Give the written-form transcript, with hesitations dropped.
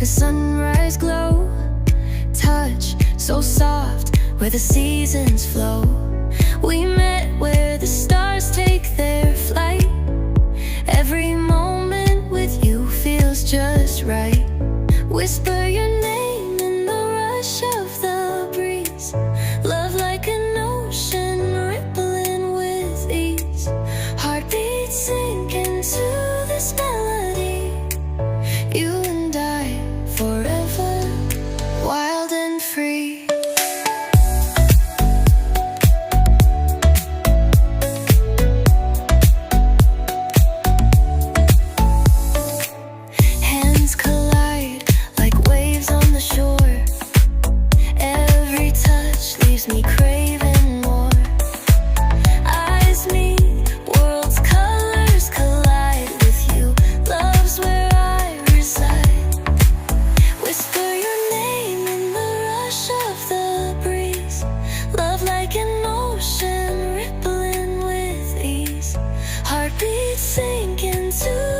the sunrise glow. Touch so soft where the seasons flow. We met where the stars take their flight. Every moment with you feels just right. Whisper your name in the rush of the breeze. Love like an ocean rippling with ease. Heartbeats sink into this melody. You and I forever, wild and free. Hands collide like waves on the shore. Every touch leaves me craving more. Eyes meet, worlds' colors collide. With you, love's where I reside. Whisper your name in the rush of the breeze. Love like an ocean rippling with ease. Heartbeats sink into